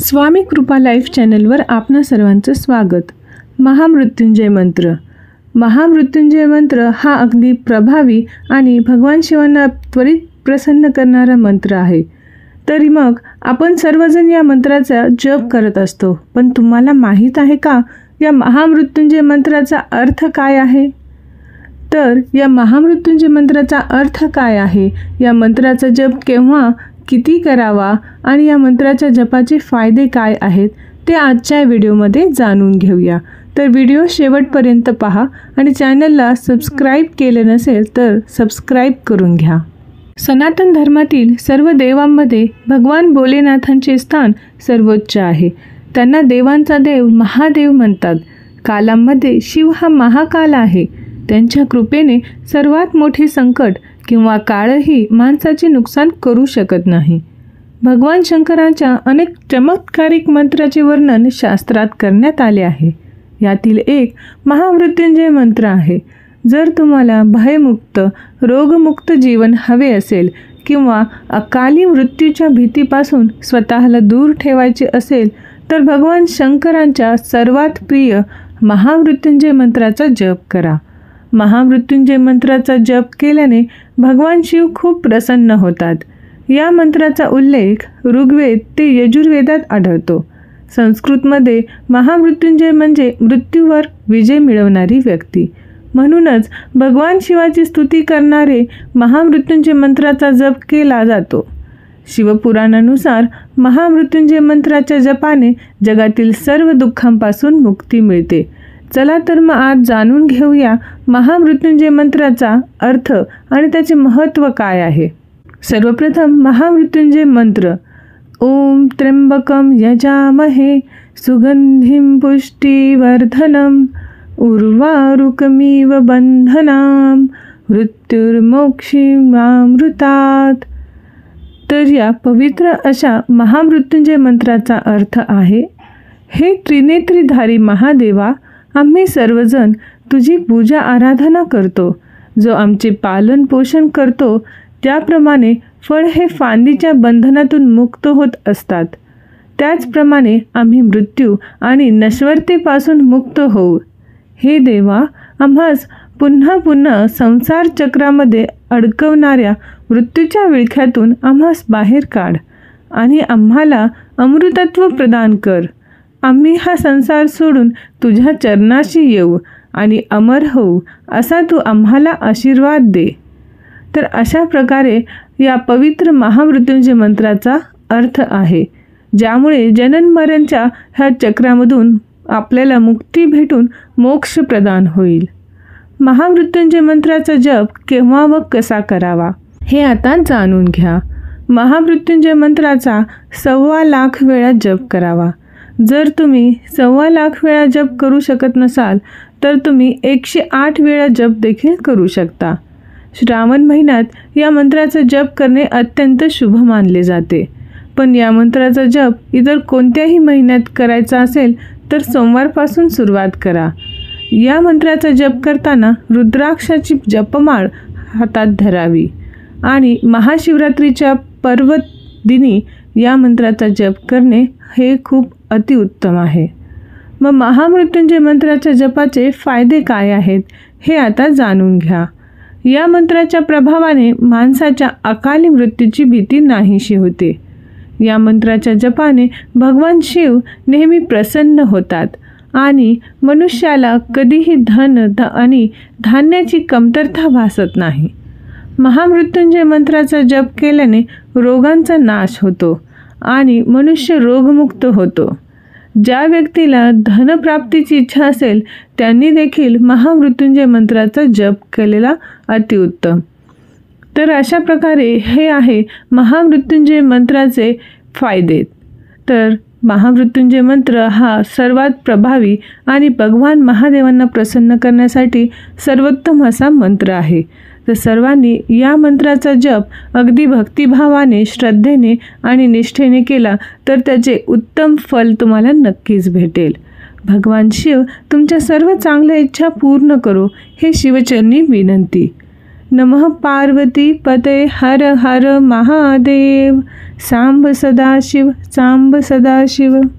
स्वामी कृपा लाईफ चॅनलवर आपणा सर्वांचं स्वागत. महामृत्युंजय मंत्र. महामृत्युंजय मंत्र हा अगदी प्रभावी आणि भगवान शिवांना त्वरित प्रसन्न करणारा मंत्र आहे. तरी मग आपण सर्वजण या मंत्राचा जप करत असतो, पण तुम्हाला माहीत आहे का या महामृत्युंजय मंत्राचा अर्थ काय आहे? तर या महामृत्युंजय मंत्राचा अर्थ काय आहे, या मंत्राचा जप केव्हा किती करावा आणि या मंत्राच्या जपाचे फायदे काय आहेत ते आजच्या व्हिडिओमध्ये जाणून घेऊया. तर व्हिडिओ शेवटपर्यंत पहा आणि चॅनलला सबस्क्राईब केले नसेल तर सबस्क्राईब करून घ्या. सनातन धर्मातील सर्व देवांमध्ये भगवान भोलेनाथांचे स्थान सर्वोच्च आहे. त्यांना देवांचा देव महादेव म्हणतात. कालांमध्ये शिव हा महाकाल आहे. त्यांच्या कृपेने सर्वात मोठे संकट किंवा काळही माणसाचे नुकसान करू शकत नाही. भगवान शंकरांच्या अनेक चमत्कारिक मंत्राचे वर्णन शास्त्रात करण्यात आले आहे. यातील एक महामृत्युंजय मंत्र आहे. जर तुम्हाला भयमुक्त रोगमुक्त जीवन हवे असेल किंवा अकाली मृत्यूच्या भीतीपासून स्वतःला दूर ठेवायचे असेल तर भगवान शंकरांच्या सर्वात प्रिय महामृत्युंजय मंत्राचा जप करा. महामृत्युंजय मंत्राचा जप केल्याने भगवान शिव खूप प्रसन्न होतात. या मंत्राचा उल्लेख ऋग्वेद ते यजुर्वेदात आढळतो. संस्कृतमध्ये महामृत्युंजय म्हणजे मृत्यूवर विजय मिळवणारी व्यक्ती. म्हणूनच भगवान शिवाची स्तुती करणारे महामृत्युंजय मंत्राचा जप केला जातो. शिवपुराणानुसार महामृत्युंजय मंत्राच्या जपाने जगातील सर्व दुःखांपासून मुक्ती मिळते. चला तर मग आज जाणून घेऊया महामृत्युंजय मंत्राचा अर्थ आणि त्याचे महत्त्व काय आहे. सर्वप्रथम महामृत्युंजय मंत्र. ओम त्र्यंबकम यजामहे सुगंधिं पुष्टिवर्धनम उर्वारुकमिव बंधनाम मृत्युर्मोक्षीमामृतात्. तर या पवित्र अशा महामृत्युंजय मंत्राचा अर्थ आहे, हे त्रिनेत्रीधारी महादेवा, आम्ही सर्वजण तुझी पूजा आराधना करतो. जो आमचे पालन पोषण करतो त्याप्रमाणे फळ हे फांदीच्या बंधनातून मुक्त होत असतात. त्याचप्रमाणे आम्ही मृत्यू आणि नश्वरतेपासून मुक्त होऊ. हे देवा, आम्हास पुन्हा पुन्हा संसार चक्रामध्ये अडकवणाऱ्या मृत्यूच्या विळख्यातून आम्हास बाहेर काढ आणि आम्हाला अमृतत्व प्रदान कर. आम्ही हा संसार सोडून तुझ्या चरणाशी येऊ आणि अमर होऊ असा तू आम्हाला आशीर्वाद दे. तर अशा प्रकारे या पवित्र महामृत्युंजय मंत्राचा अर्थ आहे, ज्यामुळे जनन मरणच्या ह्या चक्रामधून आपल्याला मुक्ती भेटून मोक्ष प्रदान होईल. महामृत्युंजय मंत्राचा जप केव्हा व कसा करावा हे आता जाणून घ्या. महामृत्युंजय मंत्राचा 1,25,00,000 वेळा जप करावा. जर तुम्ही 1,25,00,000 वेळा जप करू शकत नसाल तर तुम्ही 108 वेळा जप देखील करू शकता. श्रावण महिन्यात या मंत्राचा जप करणे अत्यंत शुभ मानले जाते. पण या मंत्राचा जप इतर कोणत्याही महिन्यात करायचा असेल तर सोमवारपासून सुरुवात करा. या मंत्राचा जप करताना रुद्राक्षाची जपमाळ हातात धरावी आणि महाशिवरात्रीच्या पर्व दिनी या मंत्राचा जप करणे हे खूप अतिउत्तम आहे. मग महामृत्युंजय मंत्राच्या जपाचे फायदे काय आहेत हे आता जाणून घ्या. या मंत्राच्या प्रभावाने माणसाच्या अकाली मृत्यूची भीती नाहीशी होते. या मंत्राच्या जपाने भगवान शिव नेहमी प्रसन्न होतात आणि मनुष्याला कधीही धन आणि धान्याची कमतरता भासत नाही. महामृत्युंजय मंत्राचा जप केल्याने रोगांचा नाश होतो आणि मनुष्य रोगमुक्त होतो. ज्या व्यक्तीला धनप्राप्तीची इच्छा असेल त्यांनी देखील महामृत्युंजय मंत्राचा जप केलेला अतिउत्तम. तर अशा प्रकारे हे आहे महामृत्युंजय मंत्राचे फायदे. तर महामृत्युंजय मंत्र हा सर्वात प्रभावी आणि भगवान महादेवांना प्रसन्न करण्यासाठी सर्वोत्तम असा मंत्र आहे. तर सर्वांनी या मंत्राचा जप अगदी भक्तिभावाने, श्रद्धेने आणि निष्ठेने केला तर त्याचे उत्तम फल तुम्हाला नक्कीच भेटेल. भगवान शिव तुमच्या सर्व चांगल्या इच्छा पूर्ण करो हे शिवचरणी विनंती. नमः पार्वती पते हर हर महादेव. सांब सदाशिव, सांब सदाशिव.